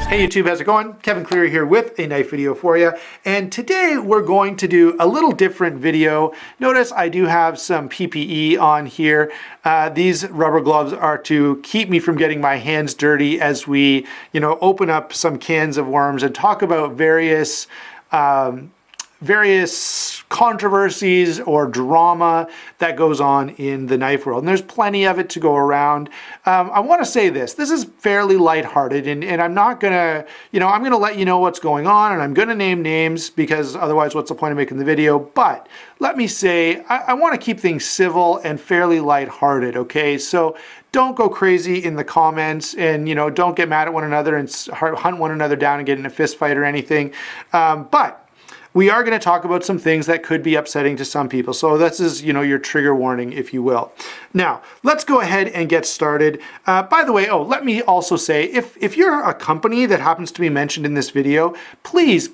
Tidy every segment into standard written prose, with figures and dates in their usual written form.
Hey YouTube, how's it going? Kevin Cleary here with a knife video for you. And today we're going to do a little different video. Notice I do have some PPE on here. These rubber gloves are to keep me from getting my hands dirty as we, open up some cans of worms and talk about various controversies or drama that goes on in the knife world. And there's plenty of it to go around. I want to say this is fairly lighthearted and I'm not gonna, I'm gonna let you know what's going on and I'm gonna name names because otherwise what's the point of making the video? But let me say, I want to keep things civil and fairly lighthearted, okay? So don't go crazy in the comments and, don't get mad at one another and hunt one another down and get in a fist fight or anything. But we are going to talk about some things that could be upsetting to some people. So this is, your trigger warning, if you will. Now, let's go ahead and get started. By the way, let me also say, if you're a company that happens to be mentioned in this video, please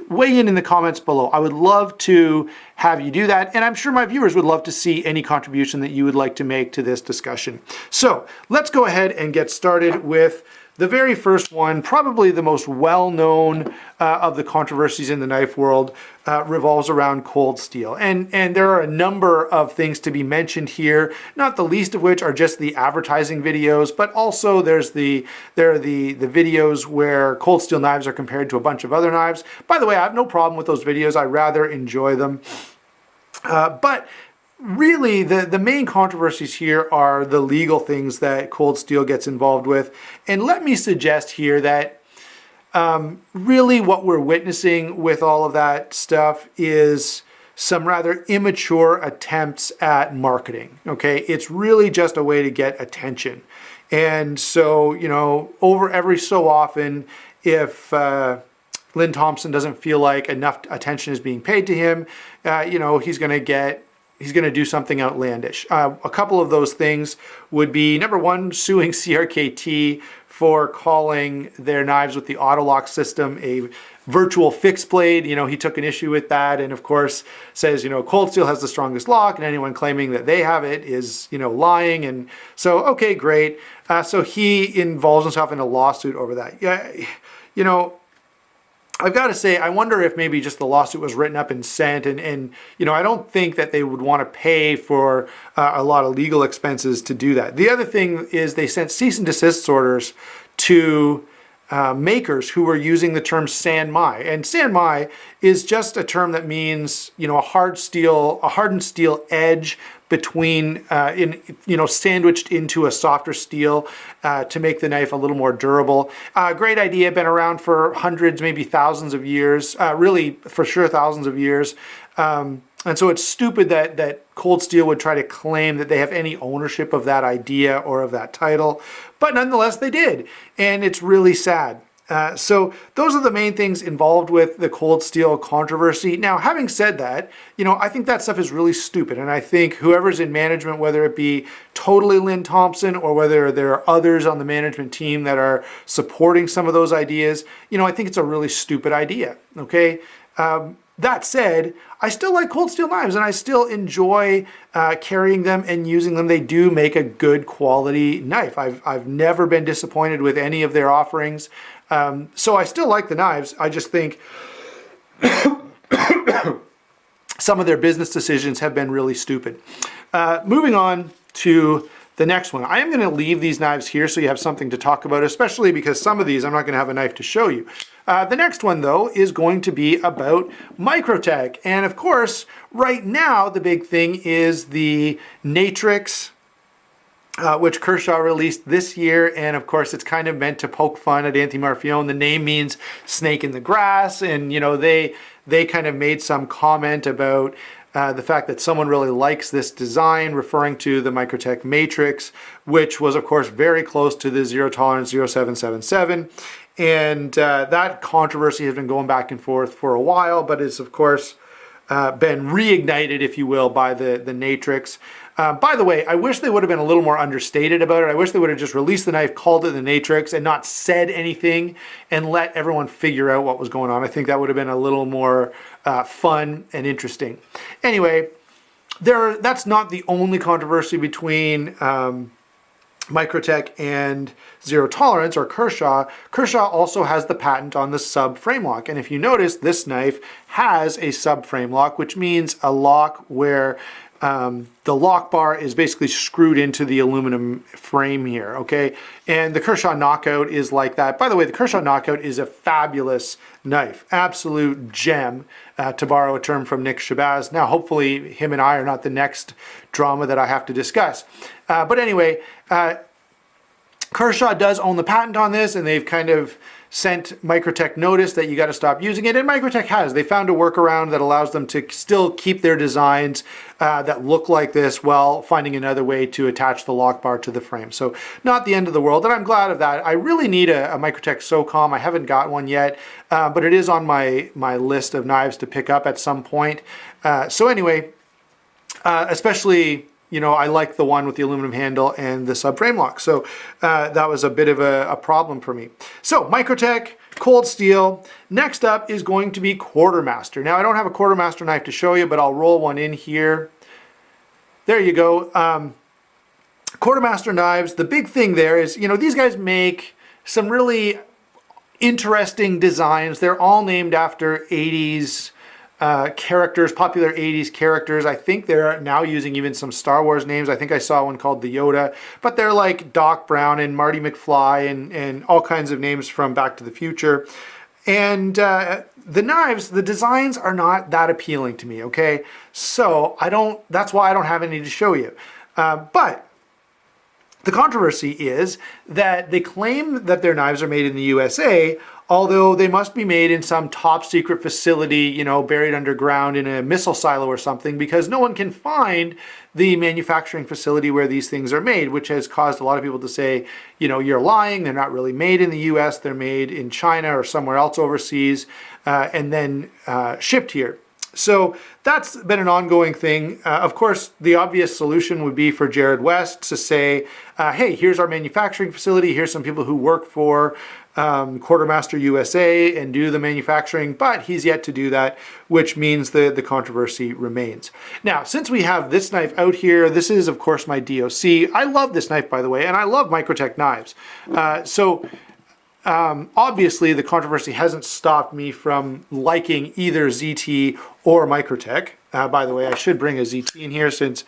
weigh in the comments below. I would love to have you do that. And I'm sure my viewers would love to see any contribution that you would like to make to this discussion. So let's go ahead and get started with the very first one, probably the most well-known of the controversies in the knife world, revolves around cold steel. And there are a number of things to be mentioned here, not the least of which are just the advertising videos, but also there are the videos where cold steel knives are compared to a bunch of other knives. By the way, I have no problem with those videos. I rather enjoy them. But really, the main controversies here are the legal things that cold steel gets involved with. And let me suggest here that really what we're witnessing with all of that stuff is some rather immature attempts at marketing, okay? It's really just a way to get attention. And so, over every so often, if Lynn Thompson doesn't feel like enough attention is being paid to him, he's going to do something outlandish. A couple of those things would be, number one, suing CRKT for calling their knives with the auto lock system a virtual fixed blade. He took an issue with that and of course says, cold steel has the strongest lock and anyone claiming that they have it is, lying. And so, okay, great. So he involves himself in a lawsuit over that. Yeah, I've got to say, I wonder if maybe just the lawsuit was written up and sent and I don't think that they would want to pay for a lot of legal expenses to do that. The other thing is they sent cease and desist orders to makers who were using the term sanmai. And sanmai is just a term that means, a hardened steel edge between, sandwiched into a softer steel to make the knife a little more durable. Great idea, been around for hundreds, maybe thousands of years, really for sure thousands of years. And so it's stupid that cold steel would try to claim that they have any ownership of that idea or of that title, but nonetheless they did. And it's really sad. So those are the main things involved with the cold steel controversy. Now, having said that, I think that stuff is really stupid. And I think whoever's in management, whether it be totally Lynn Thompson or whether there are others on the management team that are supporting some of those ideas, I think it's a really stupid idea, okay? That said, I still like cold steel knives and I still enjoy carrying them and using them. They do make a good quality knife. I've never been disappointed with any of their offerings. So I still like the knives. I just think some of their business decisions have been really stupid. Moving on to the next one. I am going to leave these knives here so you have something to talk about, especially because some of these I'm not going to have a knife to show you. The next one, though, is going to be about Microtech. And of course, right now, the big thing is the Matrix, which Kershaw released this year. And of course, it's kind of meant to poke fun at Anthony Marfione. The name means snake in the grass. And, they kind of made some comment about the fact that someone really likes this design, referring to the Microtech Matrix, which was, of course, very close to the Zero Tolerance 0777. And that controversy has been going back and forth for a while, but it's, of course, been reignited, if you will, by the Matrix. By the way, I wish they would have been a little more understated about it. I wish they would have just released the knife, called it the Matrix, and not said anything and let everyone figure out what was going on. I think that would have been a little more fun and interesting. Anyway, that's not the only controversy between Microtech and Zero Tolerance, or Kershaw. Kershaw also has the patent on the sub frame lock. And if you notice, this knife has a sub frame lock, which means a lock where the lock bar is basically screwed into the aluminum frame here, okay? And the Kershaw Knockout is like that. By the way, the Kershaw Knockout is a fabulous knife, absolute gem, to borrow a term from Nick Shabazz. Now, hopefully, him and I are not the next drama that I have to discuss. But anyway, Kershaw does own the patent on this, and they've kind of sent Microtech notice that you got to stop using it, and Microtech has. They found a workaround that allows them to still keep their designs that look like this while finding another way to attach the lock bar to the frame. So not the end of the world, and I'm glad of that. I really need a Microtech SOCOM. I haven't got one yet, but it is on my list of knives to pick up at some point. So anyway, especially, you know, I like the one with the aluminum handle and the subframe lock. So that was a bit of a problem for me. So Microtech, cold steel. Next up is going to be Quartermaster. Now I don't have a Quartermaster knife to show you, but I'll roll one in here. There you go. Quartermaster knives, the big thing there is, you know, these guys make some really interesting designs. They're all named after 80s characters, popular 80s characters. I think they're now using even some Star Wars names. I think I saw one called the Yoda, but they're like Doc Brown and Marty McFly and all kinds of names from Back to the Future. And the knives, the designs are not that appealing to me, okay? So that's why I don't have any to show you. But the controversy is that they claim that their knives are made in the USA, although they must be made in some top secret facility, you know, buried underground in a missile silo or something, because no one can find the manufacturing facility where these things are made, which has caused a lot of people to say, you know, you're lying, they're not really made in the US, they're made in China or somewhere else overseas, and then shipped here. So that's been an ongoing thing. Of course, the obvious solution would be for Jared West to say, hey, here's our manufacturing facility, here's some people who work for Quartermaster USA and do the manufacturing, but he's yet to do that, which means the controversy remains. Now, since we have this knife out here, this is, of course, my DOC. I love this knife, by the way, and I love Microtech knives. Obviously, the controversy hasn't stopped me from liking either ZT or Microtech. By the way, I should bring a ZT in here since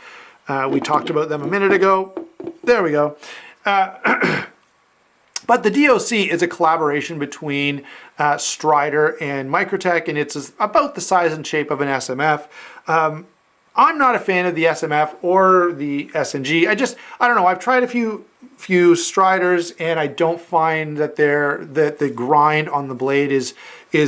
we talked about them a minute ago. There we go. But the DOC is a collaboration between Strider and Microtech, and it's about the size and shape of an SMF. I'm not a fan of the SMF or the SNG. I don't know. I've tried a few Striders, and I don't find that the grind on the blade is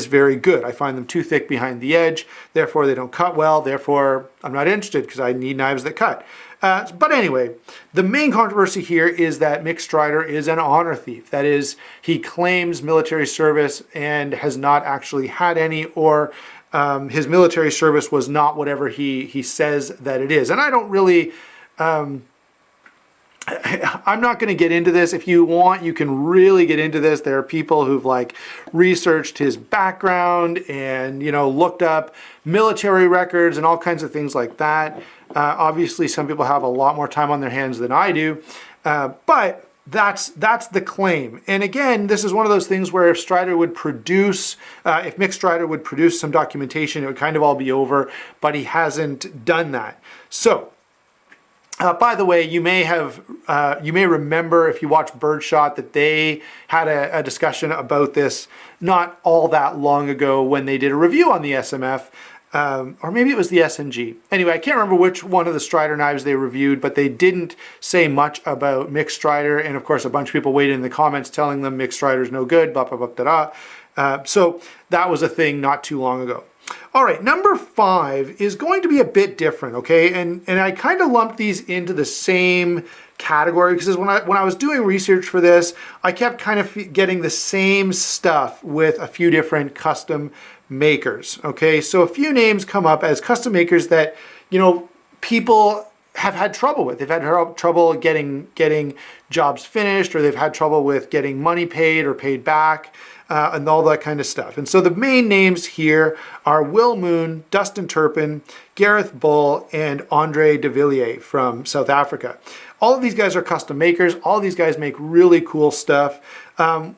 very good. I find them too thick behind the edge. Therefore, they don't cut well. Therefore, I'm not interested because I need knives that cut. But anyway, the main controversy here is that Mick Strider is an honor thief. That is, he claims military service and has not actually had any, or his military service was not whatever he says that it is. And I don't really... I'm not going to get into this. If you want, you can really get into this. There are people who've like researched his background and, you know, looked up military records and all kinds of things like that. Obviously, some people have a lot more time on their hands than I do, but that's the claim. And again, this is one of those things where if Strider would produce, if Mick Strider would produce some documentation, it would kind of all be over, but he hasn't done that. So, by the way, you may remember if you watch Birdshot that they had a discussion about this not all that long ago when they did a review on the SMF, or maybe it was the SNG. Anyway, I can't remember which one of the Strider knives they reviewed, but they didn't say much about Mick Strider, and of course a bunch of people waited in the comments telling them Mick Strider's no good, blah, blah, blah, da, da. So that was a thing not too long ago. All right, number 5 is going to be a bit different, okay? And I kind of lumped these into the same category because when I was doing research for this, I kept kind of getting the same stuff with a few different custom makers, okay? So a few names come up as custom makers that, you know, people have had trouble with. They've had trouble getting jobs finished, or they've had trouble with getting money paid or paid back. and all that kind of stuff. And so the main names here are Will Moon, Dustin Turpin, Gareth Bull, and Andre de Villiers from South Africa. All of these guys are custom makers. All of these guys make really cool stuff.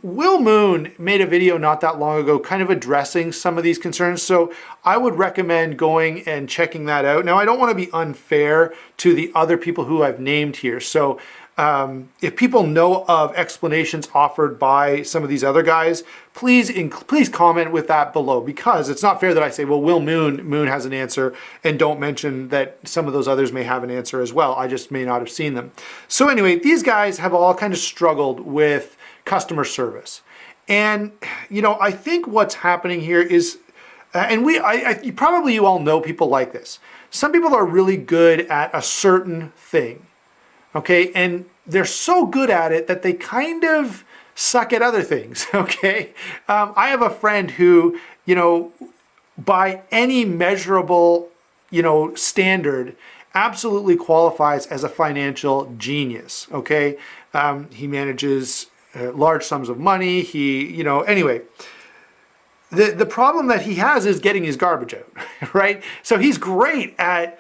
Will Moon made a video not that long ago kind of addressing some of these concerns, so I would recommend going and checking that out. Now, I don't want to be unfair to the other people who I've named here, so if people know of explanations offered by some of these other guys, please comment with that below, because it's not fair that I say, well, Will Moon has an answer, and don't mention that some of those others may have an answer as well. I just may not have seen them. So anyway, these guys have all kind of struggled with customer service. And, you know, I think what's happening here is, and you all know people like this. Some people are really good at a certain thing, okay? And they're so good at it that they kind of suck at other things, okay? I have a friend who, you know, by any measurable, you know, standard, absolutely qualifies as a financial genius, okay? He manages large sums of money. Anyway, the problem that he has is getting his garbage out, right? So he's great at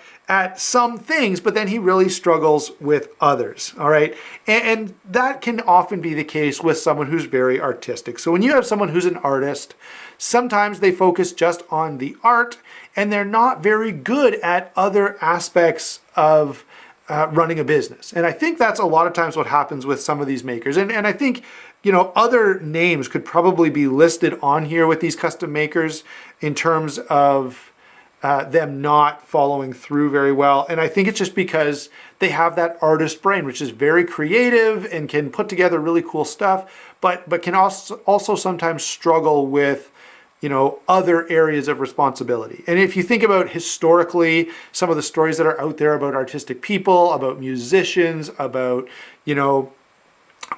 some things, but then he really struggles with others, all right? And that can often be the case with someone who's very artistic. So when you have someone who's an artist, sometimes they focus just on the art, and they're not very good at other aspects of running a business. And I think that's a lot of times what happens with some of these makers. And I think, you know, other names could probably be listed on here with these custom makers in terms of them not following through very well. And I think it's just because they have that artist brain, which is very creative and can put together really cool stuff, but can also sometimes struggle with, you know, other areas of responsibility. And if you think about historically, some of the stories that are out there about artistic people, about musicians, about, you know,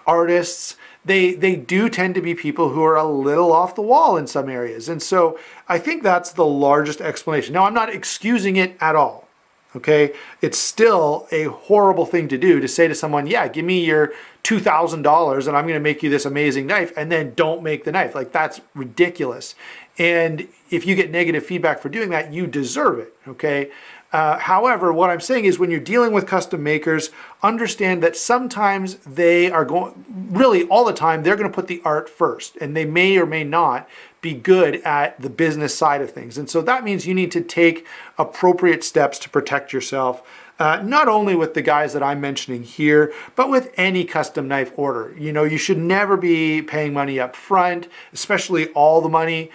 artists, they do tend to be people who are a little off the wall in some areas. And so I think that's the largest explanation. Now, I'm not excusing it at all, okay? It's still a horrible thing to do, to say to someone, yeah, give me your $2,000 and I'm going to make you this amazing knife, and then don't make the knife. Like, that's ridiculous. And if you get negative feedback for doing that, you deserve it, okay? However, what I'm saying is, when you're dealing with custom makers, understand that sometimes they are really all the time, they're going to put the art first, and they may or may not be good at the business side of things. And so that means you need to take appropriate steps to protect yourself, not only with the guys that I'm mentioning here, but with any custom knife order. You know, you should never be paying money up front, especially all the money.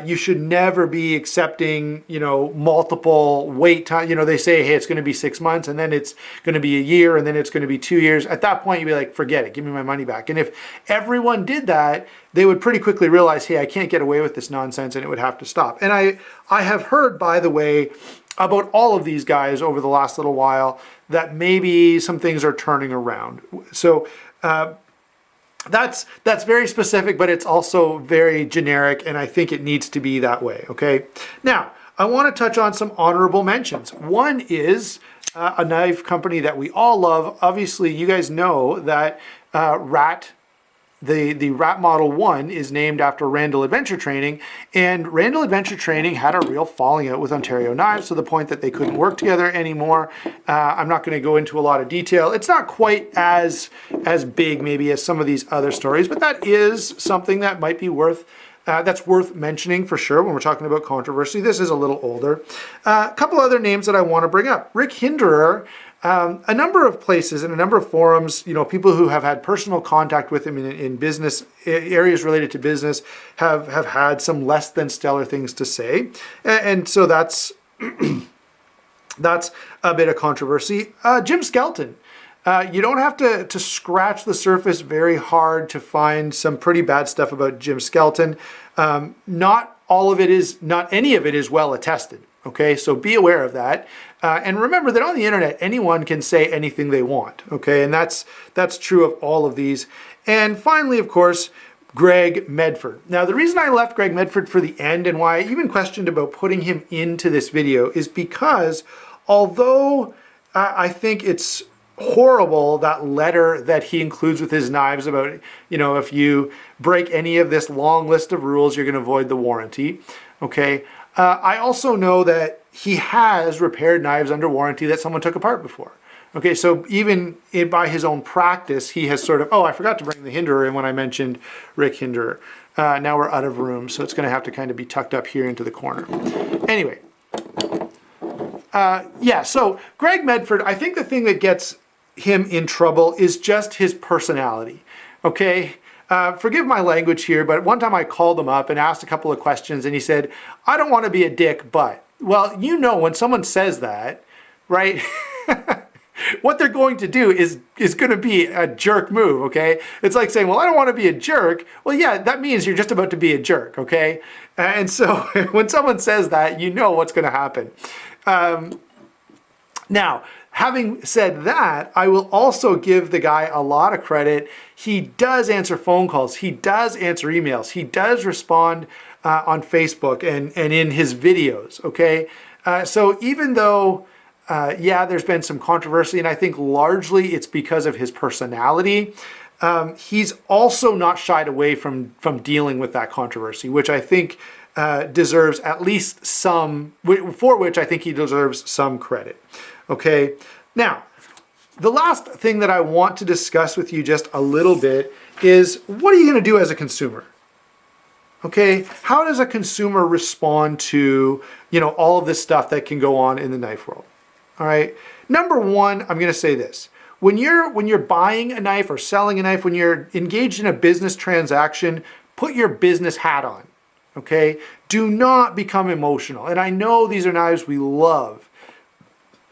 You should never be accepting, you know, multiple wait time. You know, they say, hey, it's going to be 6 months, and then it's going to be a year, and then it's going to be 2 years. At that point, you'd be like, forget it, give me my money back. And if everyone did that, they would pretty quickly realize, hey, I can't get away with this nonsense, and it would have to stop. And I have heard, by the way, about all of these guys over the last little while, that maybe some things are turning around. So that's very specific, but it's also very generic, and I think it needs to be that way, okay? Now, I want to touch on some honorable mentions. One is a knife company that we all love. Obviously, you guys know that the Rat Model 1 is named after Randall Adventure Training, and Randall Adventure Training had a real falling out with Ontario Knives to the point that they couldn't work together anymore. I'm not going to go into a lot of detail. It's not quite as big maybe as some of these other stories, but that is something that might be worth mentioning for sure when we're talking about controversy. This is a little older. A couple other names that I want to bring up. Rick Hinderer. A number of places and a number of forums, you know, people who have had personal contact with him in business, areas related to business, have had some less than stellar things to say. And so that's a bit of controversy. Jim Skelton. You don't have to scratch the surface very hard to find some pretty bad stuff about Jim Skelton. Not any of it is well attested. Okay, so be aware of that. And remember that on the internet, anyone can say anything they want. Okay, and that's true of all of these. And finally, of course, Greg Medford. Now, the reason I left Greg Medford for the end, and why I even questioned about putting him into this video, is because although I think it's horrible, that letter that he includes with his knives about, if you break any of this long list of rules, you're going to void the warranty. Okay. I also know that he has repaired knives under warranty that someone took apart before. Okay, so even by his own practice, he has sort of, I forgot to bring the Hinderer in when I mentioned Rick Hinderer. Now we're out of room, so it's going to have to kind of be tucked up here into the corner. Anyway, so Greg Medford, I think the thing that gets him in trouble is just his personality. Okay, forgive my language here, but one time I called him up and asked a couple of questions, and he said, "I don't want to be a dick, but..." Well, when someone says that, right? What they're going to do is going to be a jerk move, okay? It's like saying, well, I don't want to be a jerk. Well, yeah, that means you're just about to be a jerk, okay? And so when someone says that, you know what's going to happen. Now, having said that, I will also give the guy a lot of credit. He does answer phone calls. He does answer emails. He does respond on Facebook and in his videos, okay? So even though... there's been some controversy, and I think largely it's because of his personality. He's also not shied away from dealing with that controversy, which I think deserves at least for which I think he deserves some credit. Okay, now, the last thing that I want to discuss with you just a little bit is, what are you going to do as a consumer? Okay, how does a consumer respond to, all of this stuff that can go on in the knife world? All right. Number one, I'm going to say this. When you're buying a knife or selling a knife, when you're engaged in a business transaction, put your business hat on. Okay. Do not become emotional. And I know these are knives we love,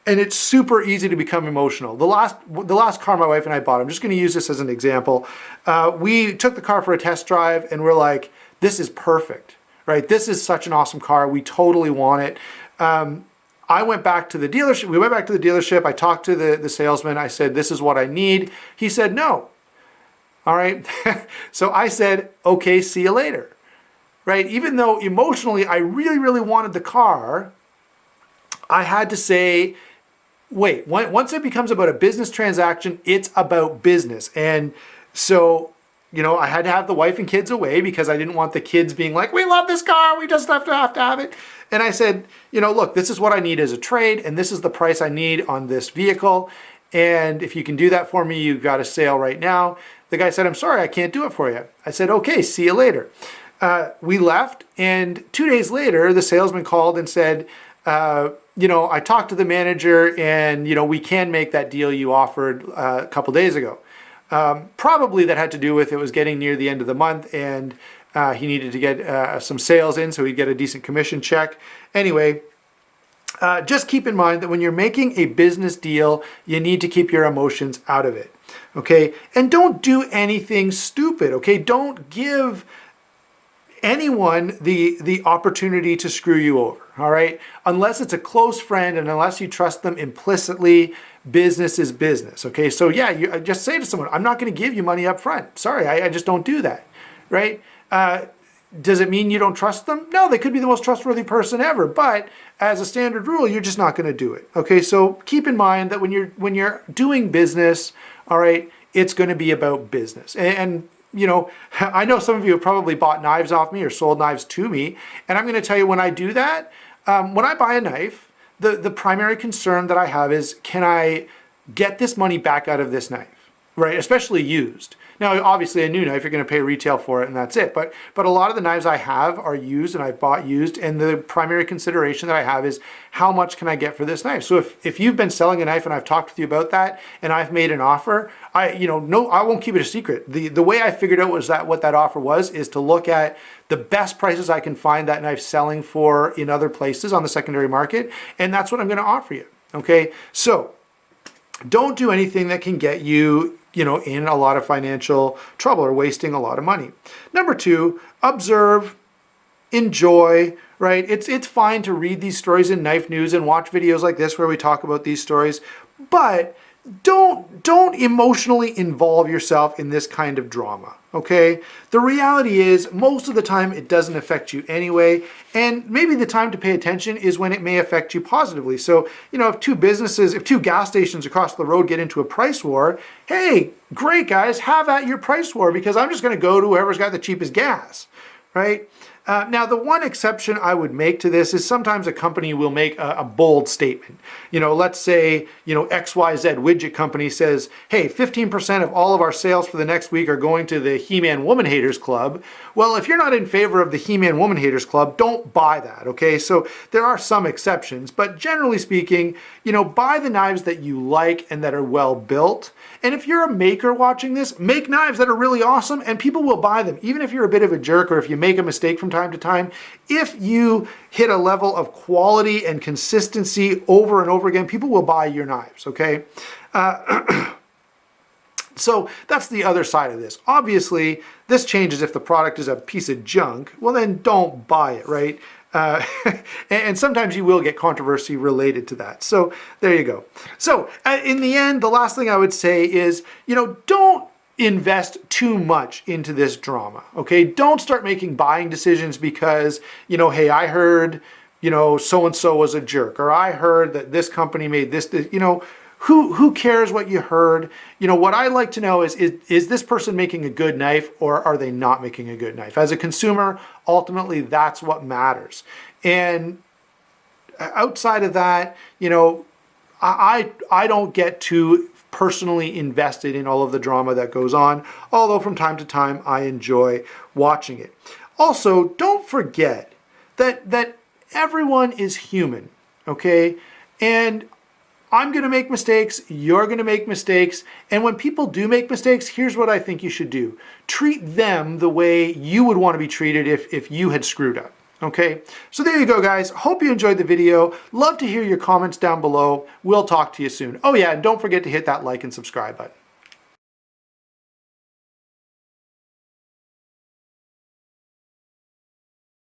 and it's super easy to become emotional. The last car my wife and I bought, I'm just going to use this as an example. We took the car for a test drive, and we're like, this is perfect, right? This is such an awesome car. We totally want it. I went back to the dealership. We went back to the dealership. I talked to the salesman. I said, this is what I need. He said, no. All right. So I said, okay, see you later. Right. Even though emotionally I really, really wanted the car, I had to say, wait, once it becomes about a business transaction, it's about business. And so, I had to have the wife and kids away because I didn't want the kids being like, we love this car, we just have to have it. And I said, look, this is what I need as a trade, and this is the price I need on this vehicle. And if you can do that for me, you've got a sale right now. The guy said, I'm sorry, I can't do it for you. I said, okay, see you later. We left, and 2 days later, the salesman called and said, I talked to the manager, and, we can make that deal you offered a couple days ago. Probably that had to do with it was getting near the end of the month, and he needed to get some sales in so he'd get a decent commission check. Anyway, just keep in mind that when you're making a business deal, you need to keep your emotions out of it. Okay? And don't do anything stupid. Okay? Don't give anyone the opportunity to screw you over. All right? Unless it's a close friend and unless you trust them implicitly, business is business. Okay? So yeah, you just say to someone, I'm not going to give you money up front. Sorry, I just don't do that. Right? Does it mean you don't trust them? No, they could be the most trustworthy person ever, but as a standard rule, you're just not going to do it. Okay, so keep in mind that when you're doing business, all right, it's going to be about business. And I know some of you have probably bought knives off me or sold knives to me, and I'm going to tell you when I do that, when I buy a knife, the primary concern that I have is, can I get this money back out of this knife, right? Especially used. Now, obviously, a new knife, you're going to pay retail for it, and that's it. But a lot of the knives I have are used, and I've bought used, and the primary consideration that I have is, how much can I get for this knife? So if you've been selling a knife and I've talked with you about that, and I've made an offer, I won't keep it a secret. The way I figured out was that what that offer was is to look at the best prices I can find that knife selling for in other places on the secondary market, and that's what I'm going to offer you. Okay, so don't do anything that can get you in a lot of financial trouble or wasting a lot of money. Number two, observe, enjoy, right? It's fine to read these stories in Knife News and watch videos like this where we talk about these stories, but don't emotionally involve yourself in this kind of drama, okay? The reality is most of the time it doesn't affect you anyway, and maybe the time to pay attention is when it may affect you positively. So, you know, if two gas stations across the road get into a price war, hey, great guys, have at your price war, because I'm just gonna go to whoever's got the cheapest gas, right? Now, the one exception I would make to this is sometimes a company will make a bold statement. You know, let's say, you know, XYZ widget company says, hey, 15% of all of our sales for the next week are going to the He-Man Woman Haters Club. Well, if you're not in favor of the He-Man Woman Haters Club, don't buy that, okay? So there are some exceptions, but generally speaking, you know, buy the knives that you like and that are well built. And if you're a maker watching this, make knives that are really awesome and people will buy them. Even if you're a bit of a jerk or if you make a mistake from time to time, if you hit a level of quality and consistency over and over again, people will buy your knives, okay? So that's the other side of this. Obviously, this changes if the product is a piece of junk. Well, then don't buy it, right? And sometimes you will get controversy related to that. So there you go. So in the end, the last thing I would say is, you know, don't invest too much into this drama, okay? Don't start making buying decisions because, you know, hey, I heard, you know, so-and-so was a jerk, or I heard that this company made this, you know, who cares what you heard? You know, what I like to know is this person making a good knife or are they not making a good knife? As a consumer, ultimately, that's what matters. And outside of that, you know, I don't get too personally invested in all of the drama that goes on, although from time to time I enjoy watching it. Also, don't forget that everyone is human, okay? And I'm going to make mistakes, you're going to make mistakes, and when people do make mistakes, here's what I think you should do. Treat them the way you would want to be treated if you had screwed up, okay? So there you go, guys. Hope you enjoyed the video. Love to hear your comments down below. We'll talk to you soon. Oh yeah, and don't forget to hit that like and subscribe button.